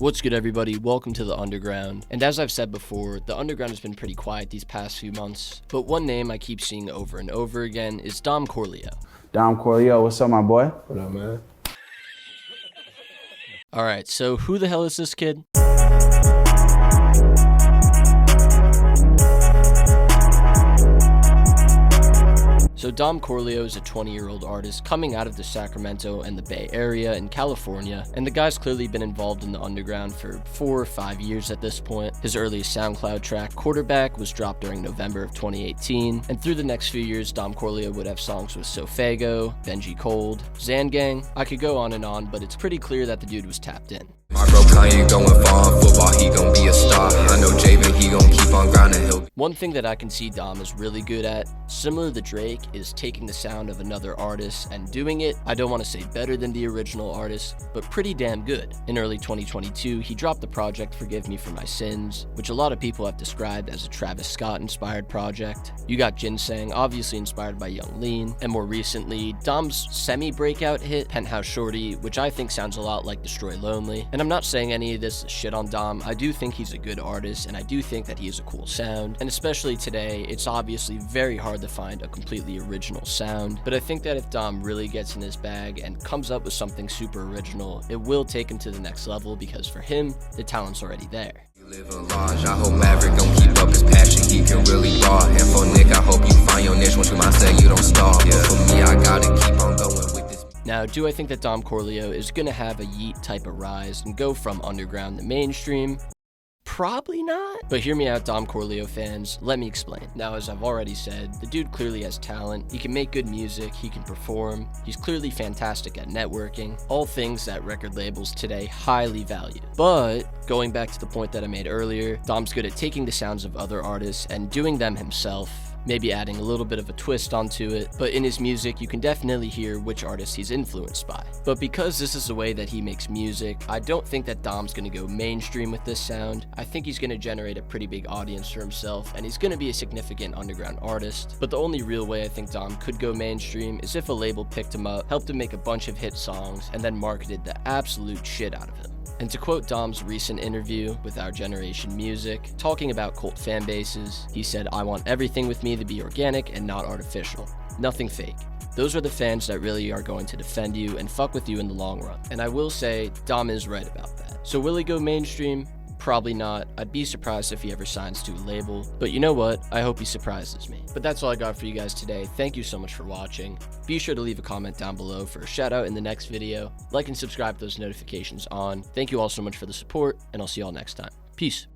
What's good, everybody? Welcome to the Underground. And as I've said before, the Underground has been pretty quiet these past few months, but one name I keep seeing over and over again is Dom Corleo. Dom Corleo, what's up, my boy? What up, man? Alright, so who the hell is this kid? So Dom Corleo is a 20-year-old artist coming out of the Sacramento and the Bay Area in California, and the guy's clearly been involved in the underground for 4 or 5 years at this point. His earliest SoundCloud track, Quarterback, was dropped during November of 2018, and through the next few years, Dom Corleo would have songs with Sofago, Benji Cold, Zangang. I could go on and on, but it's pretty clear that the dude was tapped in. My bro Kanye going far in football, he gon' be a star. I know Javen, he gon' keep on grinding. One thing that I can see Dom is really good at, similar to Drake, is taking the sound of another artist and doing it, I don't want to say better than the original artist, but pretty damn good. In early 2022, he dropped the project Forgive Me for My Sins, which a lot of people have described as a Travis Scott-inspired project. You got Ginseng, obviously inspired by Young Lean, and more recently, Dom's semi-breakout hit, Penthouse Shorty, which I think sounds a lot like Destroy Lonely. And I'm not saying any of this is shit on Dom. I do think he's a good artist, and I do think that he has a cool sound. And especially today, it's obviously very hard to find a completely original sound. But I think that if Dom really gets in his bag and comes up with something super original, it will take him to the next level, because for him, the talent's already there. Live a large, I hope Maverick gon' keep up his passion, he can really ball. And for Nick, I hope you find your niche once you mindset, you don't stall. Yeah. But for me, I gotta keep on going with this. Now, do I think that Dom Corleo is gonna have a Yeet type of rise and go from underground to mainstream? Probably not. But hear me out, Dom Corleo fans, let me explain. Now, as I've already said, the dude clearly has talent, he can make good music, he can perform, he's clearly fantastic at networking, all things that record labels today highly value. But, going back to the point that I made earlier, Dom's good at taking the sounds of other artists and doing them himself, maybe adding a little bit of a twist onto it, but in his music you can definitely hear which artist he's influenced by. But because this is the way that he makes music, I don't think that Dom's gonna go mainstream with this sound. I think he's gonna generate a pretty big audience for himself, and he's gonna be a significant underground artist. But the only real way I think Dom could go mainstream is if a label picked him up, helped him make a bunch of hit songs, and then marketed the absolute shit out of him. And to quote Dom's recent interview with Our Generation Music, talking about cult fan bases, he said, "I want everything with me to be organic and not artificial. Nothing fake. Those are the fans that really are going to defend you and fuck with you in the long run." And I will say, Dom is right about that. So will he go mainstream? Probably not. I'd be surprised if he ever signs to a label. But you know what? I hope he surprises me. But that's all I got for you guys today. Thank you so much for watching. Be sure to leave a comment down below for a shout out in the next video. Like and subscribe with those notifications on. Thank you all so much for the support, and I'll see you all next time. Peace.